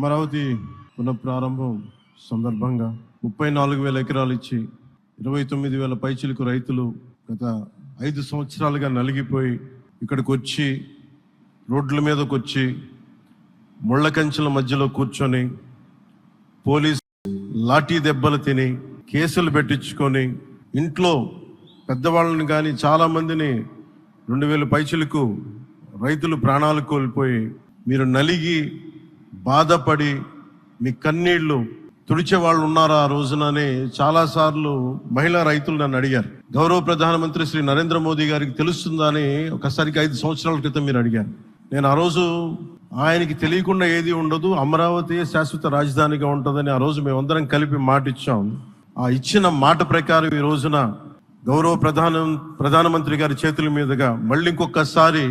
అమరావతి పునఃప్రారంభం సందర్భంగా 34,000 ఎకరాలు ఇచ్చి 29,000 పైచిలకు రైతులు గత 5 సంవత్సరాలుగా నలిగిపోయి ఇక్కడికి వచ్చి రోడ్ల మీదకి వచ్చి ముళ్ళ కంచెల మధ్యలో కూర్చొని పోలీసు లాఠీ దెబ్బలు తిని కేసులు పెట్టించుకొని ఇంట్లో పెద్దవాళ్ళని కానీ చాలామందిని 2,000 పైచిలకు రైతులు ప్రాణాలు కోల్పోయి మీరు నలిగి బాధపడి మీ కన్నీళ్లు తుడిచే వాళ్ళు ఉన్నారా ఆ రోజునని చాలాసార్లు మహిళా రైతులు నన్ను అడిగారు. గౌరవ ప్రధానమంత్రి శ్రీ నరేంద్ర మోదీ గారికి తెలుస్తుందా అని ఒకసారికి 5 సంవత్సరాల క్రితం మీరు అడిగారు. నేను ఆ రోజు ఆయనకి తెలియకుండా ఏది ఉండదు, అమరావతి శాశ్వత రాజధానిగా ఉంటుందని ఆ రోజు మేమందరం కలిపి మాట ఇచ్చాం. ఆ ఇచ్చిన మాట ప్రకారం ఈ రోజున గౌరవ ప్రధానమంత్రి గారి చేతుల మీదుగా మళ్ళీ ఇంకొకసారి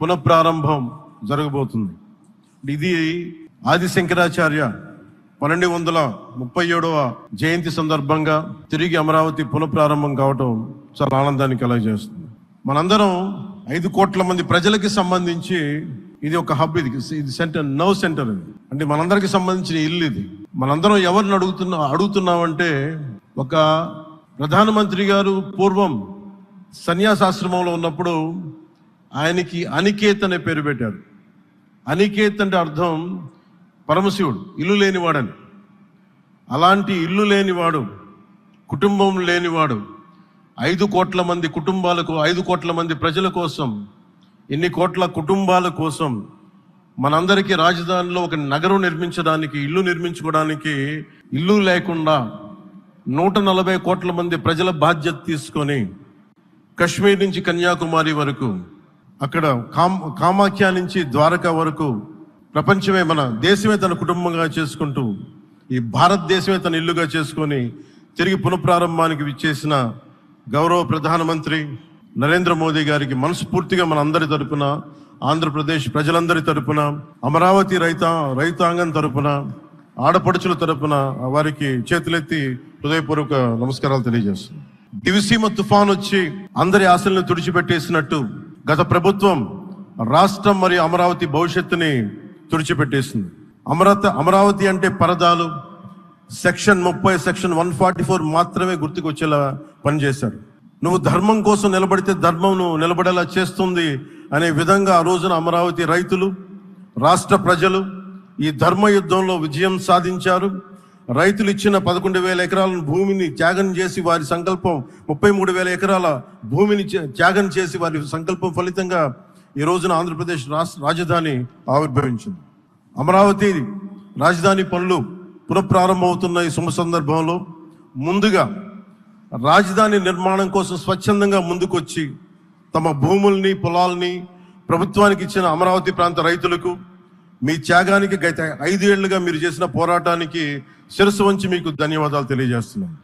పునఃప్రారంభం జరగబోతుంది. ఇది ఆది శంకరాచార్య 1237వ జయంతి సందర్భంగా తిరిగి అమరావతి పునఃప్రారంభం కావటం చాలా ఆనందాన్ని కలగజేస్తుంది. మనందరం 5 కోట్ల మంది ప్రజలకి సంబంధించి ఇది ఒక హబ్, ఇది సెంటర్, నర్వ్ సెంటర్. ఇది అంటే మనందరికి సంబంధించిన ఇల్లు. ఇది మనందరం ఎవరిని అడుగుతున్నామంటే, ఒక ప్రధానమంత్రి గారు పూర్వం సన్యాసాశ్రమంలో ఉన్నప్పుడు ఆయనకి అనికేత్ అనే పేరు పెట్టారు. అనికేత్ అంటే అర్థం పరమశివుడు, ఇల్లు లేనివాడని. అలాంటి ఇల్లు లేనివాడు, కుటుంబం లేనివాడు 5 కోట్ల మంది కుటుంబాలకు, 5 కోట్ల మంది ప్రజల కోసం, ఎన్ని కోట్ల కుటుంబాల కోసం మనందరికీ రాజధానిలో ఒక నగరం నిర్మించడానికి, ఇల్లు నిర్మించుకోవడానికి ఇల్లు లేకుండా 140 కోట్ల మంది ప్రజల బాధ్యత తీసుకొని కశ్మీర్ నుంచి కన్యాకుమారి వరకు, అక్కడ కామాఖ్య నుంచి ద్వారకా వరకు ప్రపంచమే, మన దేశమే తన కుటుంబంగా చేసుకుంటూ ఈ భారతదేశమే తన ఇల్లుగా చేసుకొని తిరిగి పునఃప్రారంభానికి విచ్చేసిన గౌరవ ప్రధానమంత్రి నరేంద్ర మోదీ గారికి మనస్ఫూర్తిగా మన అందరి తరపున, ఆంధ్రప్రదేశ్ ప్రజలందరి తరపున, అమరావతి రైతాంగం తరపున, ఆడపడుచుల తరపున వారికి చేతులెత్తి హృదయపూర్వక నమస్కారాలు తెలియజేస్తున్నాను. దివిసీమ తుఫాన్ వచ్చి అందరి ఆశలను తుడిచిపెట్టేసినట్టు గత ప్రభుత్వం రాష్ట్రం మరియు అమరావతి భవిష్యత్తుని తుడిచిపెట్టేసింది. అమరావతి అంటే పరదాలు, సెక్షన్ 30, సెక్షన్ 144 మాత్రమే గుర్తుకొచ్చేలా పనిచేశారు. నువ్వు ధర్మం కోసం నిలబడితే ధర్మం నువ్వు నిలబడేలా చేస్తుంది అనే విధంగా ఆ రోజున అమరావతి రైతులు, రాష్ట్ర ప్రజలు ఈ ధర్మ యుద్ధంలో విజయం సాధించారు. రైతులు ఇచ్చిన 11,000 ఎకరాల భూమిని త్యాగం చేసి, వారి సంకల్పం 33,000 ఎకరాల భూమిని త్యాగం చేసి వారి సంకల్పం ఫలితంగా ఈ రోజున ఆంధ్రప్రదేశ్ రాజధాని ఆవిర్భవించింది. అమరావతి రాజధాని పనులు పునఃప్రారంభమవుతున్న ఈ శుభ సందర్భంలో ముందుగా రాజధాని నిర్మాణం కోసం స్వచ్ఛందంగా ముందుకొచ్చి తమ భూముల్ని, పొలాల్ని ప్రభుత్వానికి ఇచ్చిన అమరావతి ప్రాంత రైతులకు, మీ త్యాగానికి గత 5 ఏళ్లుగా మీరు చేసిన పోరాటానికి శిరస్సు వంచి మీకు ధన్యవాదాలు తెలియజేస్తున్నాను.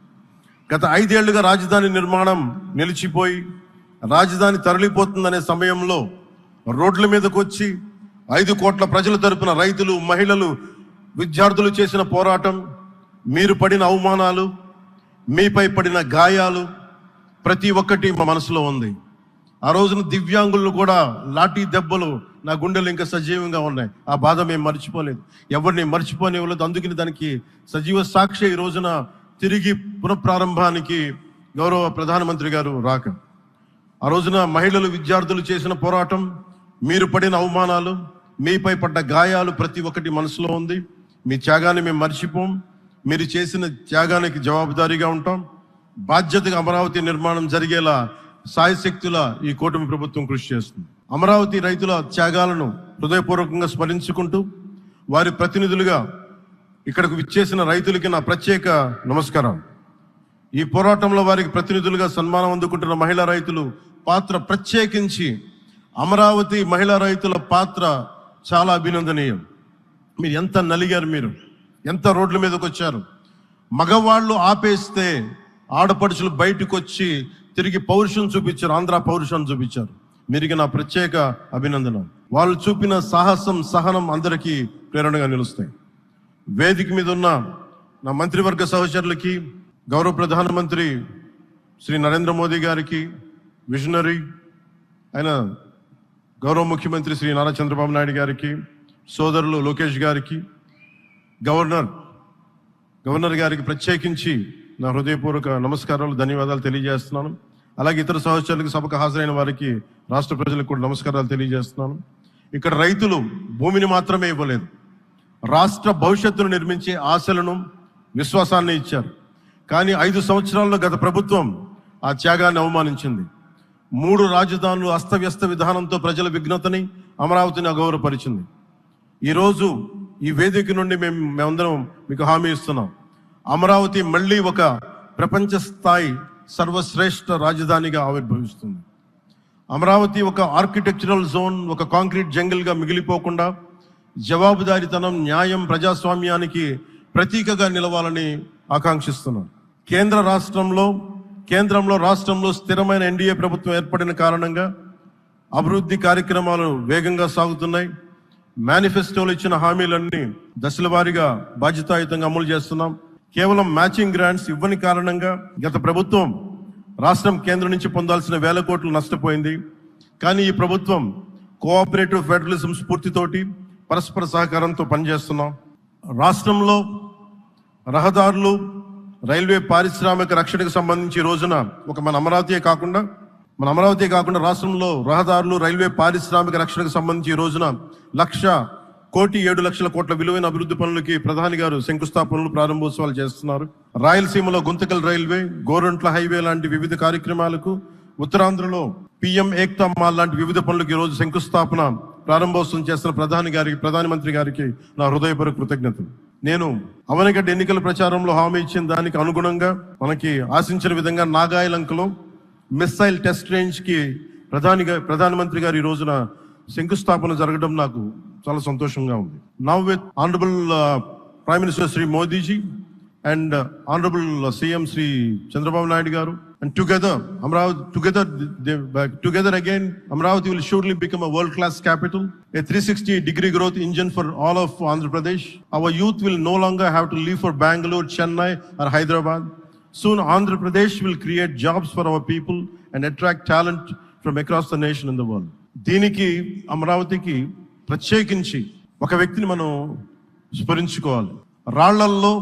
గత 5 ఏళ్లుగా రాజధాని నిర్మాణం నిలిచిపోయి రాజధాని తరలిపోతుందనే సమయంలో రోడ్ల మీదకు వచ్చి 5 కోట్ల ప్రజల తరపున రైతులు, మహిళలు, విద్యార్థులు చేసిన పోరాటం, మీరు పడిన అవమానాలు, మీపై పడిన గాయాలు ప్రతి ఒక్కటి మా మనసులో ఉంది. ఆ రోజున దివ్యాంగులను కూడా లాఠీ దెబ్బలు నా గుండెలు ఇంకా సజీవంగా ఉన్నాయి. ఆ బాధ మేము మర్చిపోలేదు, ఎవరిని మర్చిపోనివ్వలేదు. అందుకని దానికి సజీవ సాక్షి ఈ రోజున తిరిగి పునఃప్రారంభానికి గౌరవ ప్రధానమంత్రి గారు రాక, ఆ రోజున మహిళలు, విద్యార్థులు చేసిన పోరాటం, మీరు పడిన అవమానాలు, మీపై పడ్డ గాయాలు ప్రతి ఒక్కటి మనసులో ఉంది. మీ త్యాగాన్ని మేము మర్చిపోం. మీరు చేసిన త్యాగానికి జవాబుదారీగా ఉంటాం. బాధ్యతగా అమరావతి నిర్మాణం జరిగేలా సాయశక్తుల ఈ కూటమి ప్రభుత్వం కృషి చేస్తుంది. అమరావతి రైతుల త్యాగాలను హృదయపూర్వకంగా స్మరించుకుంటూ వారి ప్రతినిధులుగా ఇక్కడకు విచ్చేసిన రైతులకి నా ప్రత్యేక నమస్కారం. ఈ పోరాటంలో వారికి ప్రతినిధులుగా సన్మానం అందుకుంటున్న మహిళా రైతులు పాత్ర, ప్రత్యేకించి అమరావతి మహిళా రైతుల పాత్ర చాలా అభినందనీయం. మీరు ఎంత నలిగారు, మీరు ఎంత రోడ్ల మీదకి వచ్చారు. మగవాళ్ళు ఆపేస్తే ఆడపడుచులు బయటకు వచ్చి తిరిగి పౌరుషం చూపించారు, ఆంధ్ర పౌరుషం చూపించారు. మీరికి నా ప్రత్యేక అభినందన. వాళ్ళు చూపిన సాహసం, సహనం అందరికీ ప్రేరణగా నిలుస్తాయి. వేదిక మీద ఉన్న నా మంత్రివర్గ సహచరులకి, గౌరవ ప్రధానమంత్రి శ్రీ నరేంద్ర మోదీ గారికి, విజనరీ అయిన గౌరవ ముఖ్యమంత్రి శ్రీ నారా చంద్రబాబు నాయుడు గారికి, సోదరులు లోకేష్ గారికి, గవర్నర్ గారికి ప్రత్యేకించి నా హృదయపూర్వక నమస్కారాలు, ధన్యవాదాలు తెలియజేస్తున్నాను. అలాగే ఇతర సహచరులకు, సభకు హాజరైన వారికి, రాష్ట్ర ప్రజలకు కూడా నమస్కారాలు తెలియజేస్తున్నాను. ఇక్కడ రైతులు భూమిని మాత్రమే ఇవ్వలేదు, రాష్ట్ర భవిష్యత్తును నిర్మించే ఆశలను, విశ్వాసాన్ని ఇచ్చారు. కానీ 5 సంవత్సరాల్లో గత ప్రభుత్వం ఆ త్యాగాన్ని అవమానించింది. 3 రాజధానులు, అస్తవ్యస్త విధానంతో ప్రజల విఘ్నతని, అమరావతిని అగౌరవపరిచింది. ఈరోజు ఈ వేదిక నుండి మేమందరం మీకు హామీ ఇస్తున్నాం, అమరావతి మళ్ళీ ఒక ప్రపంచ స్థాయి సర్వశ్రేష్ఠ రాజధానిగా ఆవిర్భవిస్తుంది. అమరావతి ఒక ఆర్కిటెక్చరల్ జోన్, ఒక కాంక్రీట్ జంగిల్గా మిగిలిపోకుండా జవాబుదారీతనం, న్యాయం, ప్రజాస్వామ్యానికి ప్రతీకగా నిలవాలని ఆకాంక్షిస్తున్నాం. కేంద్రంలో రాష్ట్రంలో స్థిరమైన ఎన్డీఏ ప్రభుత్వం ఏర్పడిన కారణంగా అభివృద్ధి కార్యక్రమాలు వేగంగా సాగుతున్నాయి. మేనిఫెస్టోలో ఇచ్చిన హామీలన్నీ దశల వారీగా బాధ్యతాయుతంగా అమలు చేస్తున్నాం. కేవలం మ్యాచింగ్ గ్రాంట్స్ ఇవ్వని కారణంగా గత ప్రభుత్వం రాష్ట్రం కేంద్రం నుంచి పొందాల్సిన 1000 కోట్లు నష్టపోయింది. కానీ ఈ ప్రభుత్వం కోఆపరేటివ్ ఫెడరలిజం స్ఫూర్తితోటి, పరస్పర సహకారంతో పనిచేస్తున్నాం. రాష్ట్రంలో రహదారులు, రైల్వే, పారిశ్రామిక రక్షణకు సంబంధించి ఈ రోజున మన అమరావతి కాకుండా రాష్ట్రంలో రహదారులు, రైల్వే, పారిశ్రామిక రక్షణకు సంబంధించి ఈ రోజున 1,07,00,000 కోట్ల విలువైన అభివృద్ధి పనులకి ప్రధాని గారు శంకుస్థాపనలు, ప్రారంభోత్సవాలు చేస్తున్నారు. రాయలసీమలో గుంతకల్ రైల్వే, గోరంట్ల హైవే లాంటి వివిధ కార్యక్రమాలకు, ఉత్తరాంధ్రలో పిఎం ఏక్తా మాల్ లాంటి వివిధ పనులకు ఈరోజు శంకుస్థాపన, ప్రారంభోత్సవం చేస్తున్న ప్రధానమంత్రి గారికి నా హృదయపూర్వక కృతజ్ఞతలు. నేను అవనిగడ్డ ఎన్నికల ప్రచారంలో హామీ ఇచ్చిన దానికి అనుగుణంగా మనకి ఆశించిన విధంగా నాగాయలంకలో మిస్సైల్ టెస్ట్ రేంజ్ కి ప్రధానమంత్రి గారు ఈ రోజున శంకుస్థాపన జరగడం నాకు చాలా సంతోషంగా ఉంది. Now with honourable prime minister Shri Modiji and honorable CM Sri Chandrababu Naidu garu, and together again Amravati will surely become a world class capital, a 360-degree growth engine for all of Andhra Pradesh. Our youth will no longer have to leave for Bangalore, Chennai or Hyderabad. Soon Andhra Pradesh will create jobs for our people and attract talent from across the nation and the world. దీనికి అమరావతికి ప్రత్యేకించి ఒక వ్యక్తిని మనం స్మరించుకోవాలి. రాళ్లల్లో,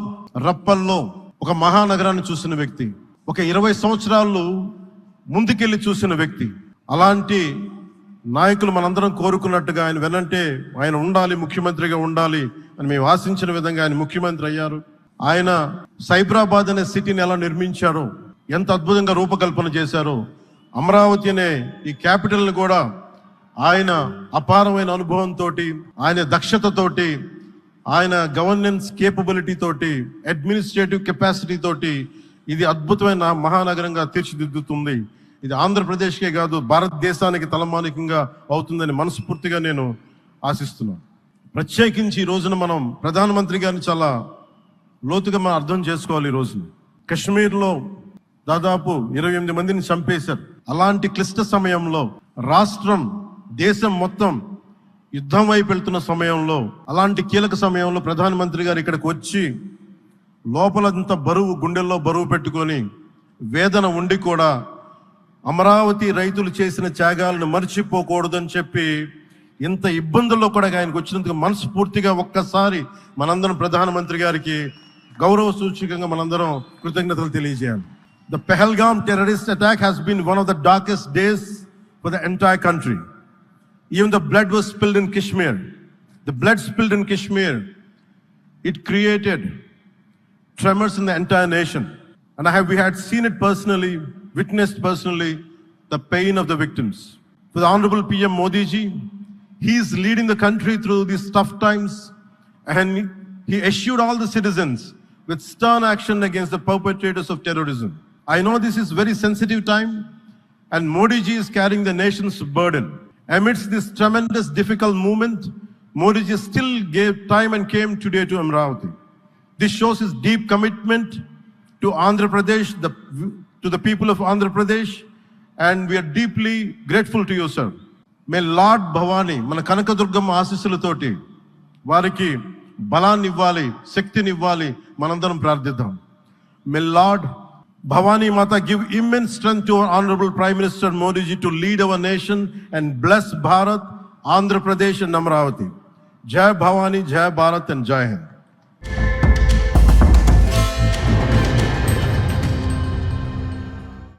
రప్పల్లో ఒక మహానగరాన్ని చూసిన వ్యక్తి, ఒక 20 సంవత్సరాలు ముందుకెళ్ళి చూసిన వ్యక్తి. అలాంటి నాయకులు మనందరం కోరుకున్నట్టుగా ఆయన వెనంటే ఆయన ఉండాలి, ముఖ్యమంత్రిగా ఉండాలి అని మేము ఆశించిన విధంగా ఆయన ముఖ్యమంత్రి అయ్యారు. ఆయన సైబరాబాద్ అనే సిటీని ఎలా నిర్మించారో, ఎంత అద్భుతంగా రూపకల్పన చేశారో, అమరావతి అనే ఈ క్యాపిటల్ని కూడా ఆయన అపారమైన అనుభవంతో, ఆయన దక్షతతోటి, ఆయన గవర్నెన్స్ కేపబిలిటీ తోటి, అడ్మినిస్ట్రేటివ్ కెపాసిటీ తోటి ఇది అద్భుతమైన మహానగరంగా తీర్చిదిద్దుతుంది. ఇది ఆంధ్రప్రదేశ్కే కాదు, భారతదేశానికి తలమానికంగా అవుతుందని మనస్ఫూర్తిగా నేను ఆశిస్తున్నాను. ప్రత్యేకించి ఈ రోజున మనం ప్రధానమంత్రి గారిని చాలా లోతుగా మనం అర్థం చేసుకోవాలి. ఈ రోజున కశ్మీర్లో దాదాపు 28 మందిని చంపేశారు. అలాంటి క్లిష్ట సమయంలో, రాష్ట్రం, దేశం మొత్తం యుద్ధం వైపు వెళ్తున్న సమయంలో, అలాంటి కీలక సమయంలో ప్రధానమంత్రి గారు ఇక్కడికి వచ్చి లోపలంతా బరువు, గుండెల్లో బరువు పెట్టుకొని వేదన ఉండి కూడా అమరావతి రైతులు చేసిన త్యాగాలను మర్చిపోకూడదని చెప్పి ఇంత ఇబ్బందుల్లో కూడా ఆయనకు వచ్చినందుకు మనస్ఫూర్తిగా ఒక్కసారి మనందరం ప్రధానమంత్రి గారికి గౌరవ సూచకంగా మనందరం కృతజ్ఞతలు తెలియజేయాలి. The Pahalgam terrorist attack has been one of the darkest days for the entire country. Even the blood was spilled in Kashmir. The blood spilled in Kashmir, it created tremors in the entire nation. And we had seen it personally, witnessed personally, the pain of the victims. For the Honorable PM Modi ji, he is leading the country through these tough times, and he assured all the citizens with stern action against the perpetrators of terrorism. I know this is very sensitive time, and Modi ji is carrying the nation's burden. Amidst this tremendous difficult movement, Modi ji still gave time and came today to Amravati. This shows his deep commitment to Andhra Pradesh, to the people of Andhra Pradesh, and we are deeply grateful to you, sir. May Lord Bhavani, మన కనకదుర్గమ్మ ఆశీస్సులతోటి వారికి బలాన్ని ఇవ్వాలి, శక్తిని ఇవ్వాలి, మనందరం ప్రార్థిద్దాం. May Lord Bhavani Mata give immense strength to our Honorable Prime Minister Modi ji to lead our nation and bless Bharat, Andhra Pradesh and Amravati. Jai Bhavani, Jai Bharat and Jai Hind.